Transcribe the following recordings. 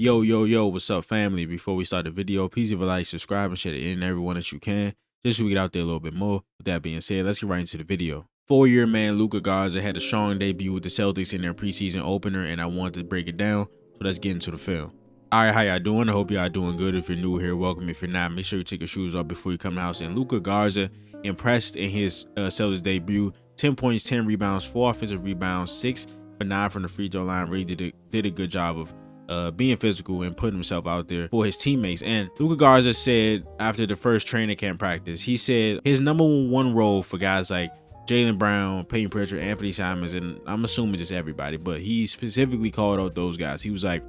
Yo, what's up, family? Before we start the video, please leave a like, subscribe, and share it in everyone that you can, just so we get out there a little bit more. With that being said, let's get right into the video. Four-year man Luka Garza had a strong debut with the Celtics in their preseason opener, and I wanted to break it down, so let's get into the film. Alright, how y'all doing? I hope y'all doing good. If you're new here, welcome. If you're not, make sure you take your shoes off before you come in the house. And Luka Garza impressed in his Celtics debut. 10 points, 10 rebounds, 4 offensive rebounds, 6 for 9 from the free throw line. Really did a good job of being physical and putting himself out there for his teammates. And Luka Garza said after the first training camp practice, he said his number one role for guys like Jaylen Brown, Peyton Pritchard, Anthony Simons, and I'm assuming just everybody, but he specifically called out those guys. He was like,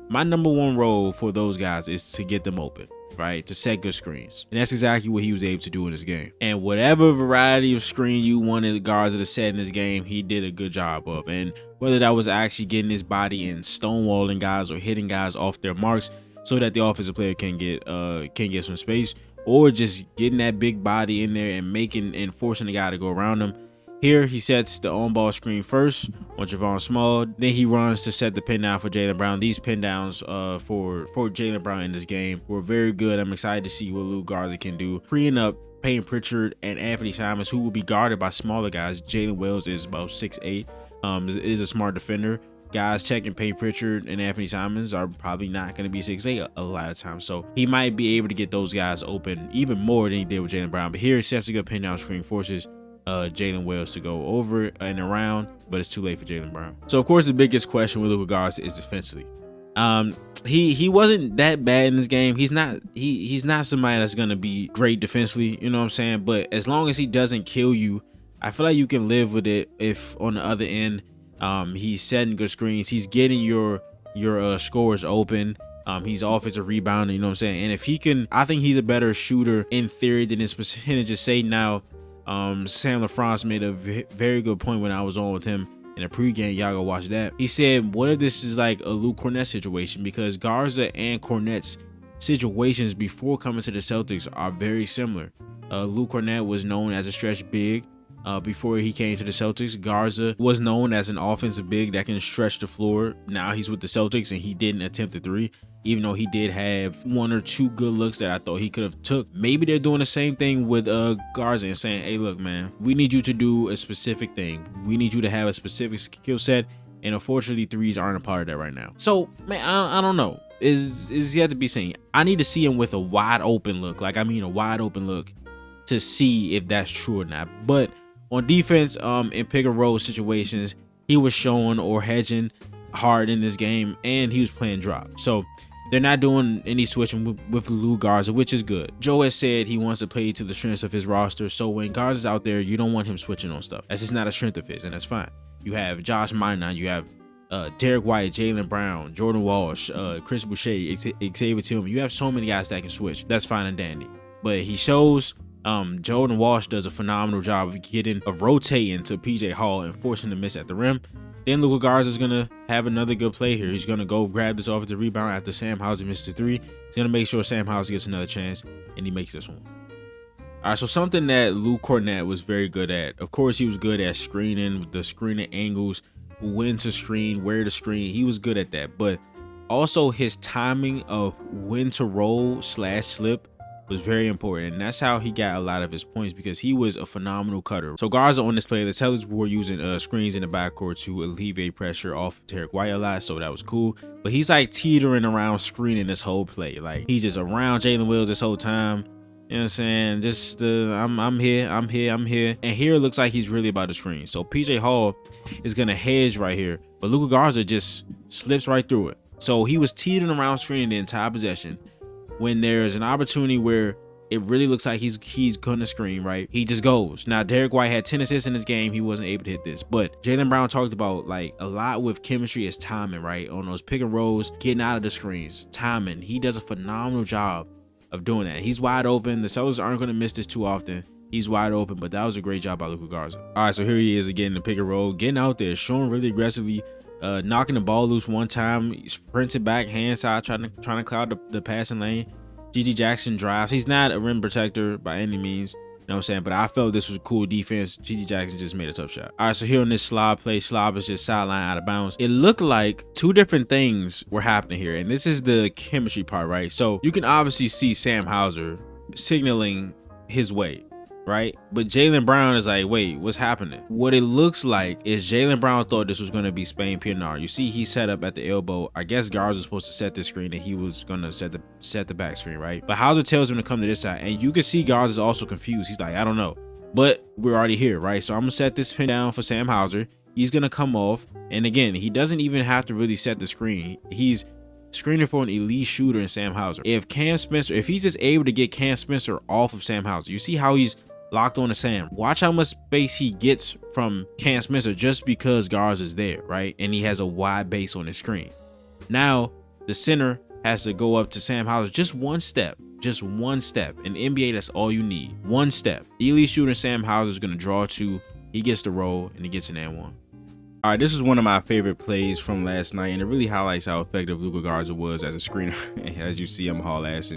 my number one role for those guys is to get them open, right? To set good screens. And that's exactly what he was able to do in this game. And whatever variety of screen you wanted Garza to set in this game, he did a good job of. And whether that was actually getting his body and stonewalling guys or hitting guys off their marks so that the offensive player can get some space, or just getting that big body in there and forcing the guy to go around him. Here, he sets the on-ball screen first on Javon Small. Then he runs to set the pin down for Jaylen Brown. These pin downs for Jaylen Brown in this game were very good. I'm excited to see what Luka Garza can do, freeing up Peyton Pritchard and Anthony Simons, who will be guarded by smaller guys. Jalen Wells is about 6'8", is a smart defender. Guys checking Peyton Pritchard and Anthony Simons are probably not going to be 6'8" a lot of times. So he might be able to get those guys open even more than he did with Jaylen Brown. But here, he sets a good pin down screen, forces Jalen Wells to go over and around, but it's too late for Jaylen Brown. So of course the biggest question with Luka Garza is defensively. He wasn't that bad in this game. He's not somebody that's gonna be great defensively, you know what I'm saying? But as long as he doesn't kill you, I feel like you can live with it. If on the other end, he's setting good screens, he's getting your scores open. He's offensive rebounding, you know what I'm saying? And if he can, I think he's a better shooter in theory than his percentages say now. Sam LaFrance made a very good point when I was on with him in a pregame. Y'all go watch that. He said, what if this is like a Luke Cornett situation? Because Garza and Cornett's situations before coming to the Celtics are very similar. Luke Cornett was known as a stretch big before he came to the Celtics. Garza was known as an offensive big that can stretch the floor. Now he's with the Celtics and he didn't attempt a three, even though he did have 1 or 2 good looks that I thought he could have took. Maybe they're doing the same thing with Garza and saying, hey, look, man, we need you to do a specific thing. We need you to have a specific skill set. And unfortunately, threes aren't a part of that right now. So, man, I don't know. Is yet to be seen. I need to see him with a wide open look. Like, I mean, a wide open look to see if that's true or not. But on defense, in pick and roll situations, he was showing or hedging hard in this game, and he was playing drop. So they're not doing any switching with Luka Garza, which is good. Joe has said he wants to play to the strengths of his roster. So when Garza's out there, you don't want him switching on stuff. That's just not a strength of his, and that's fine. You have Josh Minot, you have Derek White, Jaylen Brown, Jordan Walsh, Chris Boucher, Xavier Tillman. You have so many guys that can switch. That's fine and dandy. But he shows Jordan Walsh does a phenomenal job of rotating to PJ Hall and forcing the miss at the rim. Then Luka Garza is going to have another good play here. He's going to go grab this offensive rebound after Sam Hauser missed the three. He's going to make sure Sam Hauser gets another chance, and he makes this one. All right, so something that Luke Cornett was very good at. Of course, he was good at screening, the screening angles, when to screen, where to screen. He was good at that. But also his timing of when to roll / slip was very important, and that's how he got a lot of his points, because he was a phenomenal cutter. So Garza on this play, the Celtics were using screens in the backcourt to alleviate pressure off Derek White a lot, so that was cool. But he's like teetering around screening this whole play. Like, he's just around Jalen Wells this whole time. You know what I'm saying? Just I'm here. And here it looks like he's really about to screen. So PJ Hall is gonna hedge right here, but Luka Garza just slips right through it. So he was teetering around screening the entire possession. When there's an opportunity where it really looks like he's gonna screen, right, he just goes. Now, Derek White had 10 assists in this game. He wasn't able to hit this. But Jaylen Brown talked about, like, a lot with chemistry is timing, right? On those pick and rolls, getting out of the screens, timing. He does a phenomenal job of doing that. He's wide open. The Celtics aren't gonna miss this too often. He's wide open, but that was a great job by Luka Garza. All right, so here he is again in the pick and roll, getting out there, showing really aggressively, knocking the ball loose one time, sprinting back, hand side, trying to cloud the passing lane. GG Jackson drives. He's not a rim protector by any means. know what I'm saying? But I felt this was a cool defense. GG Jackson just made a tough shot. All right, so here on this slob play, slob is just sideline out of bounds. It looked like two different things were happening here, and this is the chemistry part, right? So you can obviously see Sam Hauser signaling his way, right? But Jaylen Brown is like, wait, what's happening? What it looks like is Jaylen Brown thought this was going to be Spain Pienaar. You see he set up at the elbow. I guess Garza was supposed to set the screen and he was going to set the back screen, right? But Hauser tells him to come to this side, and you can see Garza is also confused. He's like, I don't know, but we're already here, right? So I'm going to set this pin down for Sam Hauser. He's going to come off, and again, he doesn't even have to really set the screen. He's screening for an elite shooter in Sam Hauser. If he's just able to get Cam Spencer off of Sam Hauser, you see how he's locked on to Sam. Watch how much space he gets from Cam Spencer just because Garza is there, right? And he has a wide base on the screen. Now, the center has to go up to Sam Hauser just one step. Just one step. In the NBA, that's all you need. One step. Elite shooter Sam Hauser is going to draw two. He gets the roll, and he gets an and one. All right, this is one of my favorite plays from last night, and it really highlights how effective Luka Garza was as a screener. As you see him haul ass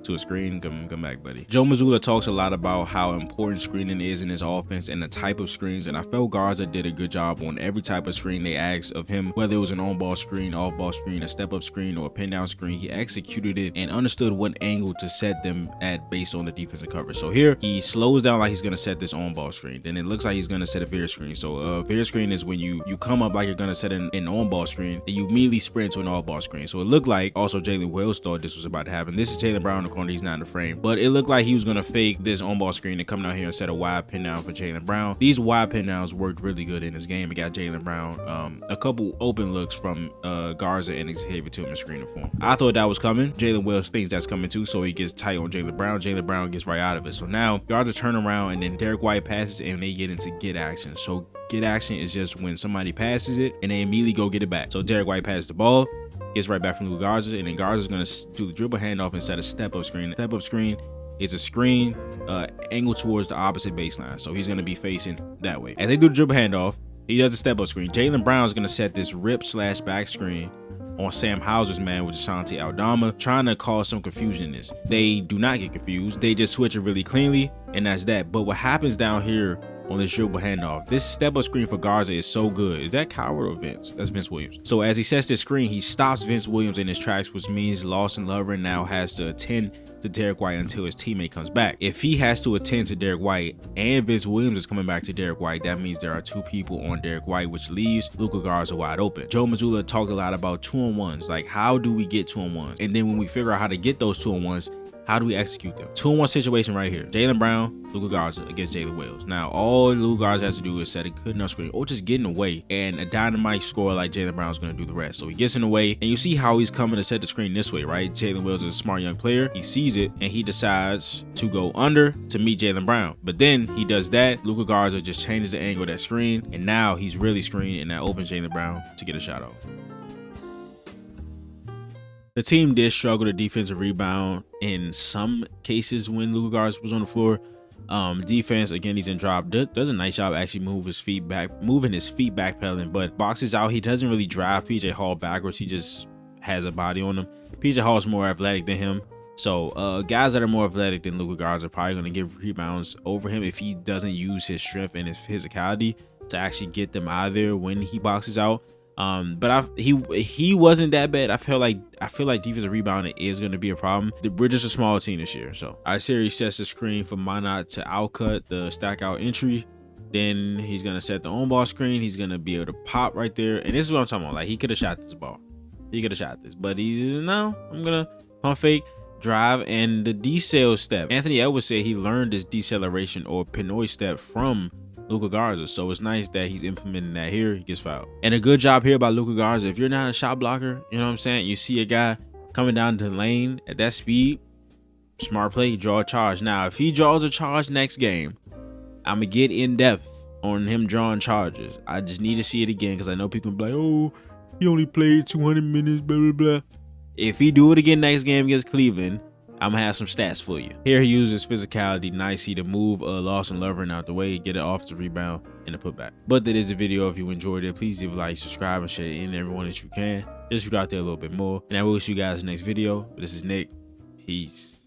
to a screen. Come back, buddy. Joe Mazzulla talks a lot about how important screening is in his offense and the type of screens, and I felt Garza did a good job on every type of screen they asked of him, whether it was an on-ball screen, off-ball screen, a step-up screen, or a pin-down screen. He executed it and understood what angle to set them at based on the defensive coverage. So here, he slows down like he's going to set this on-ball screen. Then it looks like he's going to set a veer screen. So a veer screen is when you come up like you're going to set an on-ball screen, and you immediately sprint to an off-ball screen. So it looked like also Jalen Wells thought this was about to happen. This is Jaylen Brown in the corner. He's not in the frame, but it looked like he was going to fake this on-ball screen and come down here and set a wide pin down for Jaylen Brown. These wide pin downs worked really good in this game. It got Jaylen Brown a couple open looks from Garza and Xavier to him in screening for him. I thought that was coming. Jalen Wells thinks that's coming too, so he gets tight on Jaylen Brown. Jaylen Brown gets right out of it. So now Garza turn around, and then Derek White passes and they get into get action. So get action is just when somebody passes it and they immediately go get it back. So Derek White passes the ball, gets right back from Luka Garza, and then Garza's going to do the dribble handoff and set a step-up screen. Step-up screen is a screen angled towards the opposite baseline, so he's going to be facing that way. As they do the dribble handoff, he does a step-up screen. Jaylen Brown is going to set this rip/back screen on Sam Hauser's man with Asante Aldama, trying to cause some confusion in this. They do not get confused. They just switch it really cleanly, and that's that. But what happens down here on this dribble handoff, this step-up screen for Garza is so good. Is that Coward or Vince? That's Vince Williams. So as he sets this screen, he stops Vince Williams in his tracks, which means Lawson Lovren now has to attend to Derek White until his teammate comes back. If he has to attend to Derek White and Vince Williams is coming back to Derek White, that means there are two people on Derek White, which leaves Luka Garza wide open. Joe Mazzulla talked a lot about 2-on-1s, like how do we get 2-on-1s? And then when we figure out how to get those 2-on-1s, how do we execute them? 2-on-1 situation right here. Jaylen Brown, Luka Garza against Jalen Wells. Now, all Luka Garza has to do is set a good enough screen or just get in the way, and a dynamite scorer like Jaylen Brown is going to do the rest. So he gets in the way, and you see how he's coming to set the screen this way, right? Jalen Wells is a smart young player. He sees it, and he decides to go under to meet Jaylen Brown. But then he does that. Luka Garza just changes the angle of that screen, and now he's really screening, and that opens Jaylen Brown to get a shot off. The team did struggle to defensive rebound in some cases when Luka Garza was on the floor. Defense, again, he's in drop, does a nice job actually moving his feet backpedaling, but boxes out. He doesn't really drive PJ Hall backwards. He just has a body on him. PJ Hall is more athletic than him. So guys that are more athletic than Luka Garza are probably going to give rebounds over him if he doesn't use his strength and his physicality to actually get them out of there when he boxes out. But he wasn't that bad. I feel like defensive rebounding is going to be a problem. We're just a small team this year. So Isiri sets the screen for Minot to outcut the stack out entry. Then he's going to set the on-ball screen. He's going to be able to pop right there. And this is what I'm talking about. Like, he could have shot this ball. He could have shot this. But he's, no, I'm going to pump fake, drive, and the decel step. Anthony Edwards said he learned this deceleration or Pinoy step from Luka Garza, so it's nice that he's implementing that here. He gets fouled. And a good job here by Luka Garza. If you're not a shot blocker, you know what I'm saying, you see a guy coming down the lane at that speed, smart play, draw a charge. Now, if he draws a charge next game, I'm going to get in depth on him drawing charges. I just need to see it again because I know people be like, oh, he only played 200 minutes, blah, blah, blah. If he do it again next game against Cleveland, I'm gonna have some stats for you. Here he uses physicality nicely to move Lawson Lovren out the way, get an offensive rebound, and a putback. But that is the video. If you enjoyed it, please leave a like, subscribe, and share it in everyone that you can. Just shoot out there a little bit more. And I will see you guys in the next video. But this is Nick. Peace.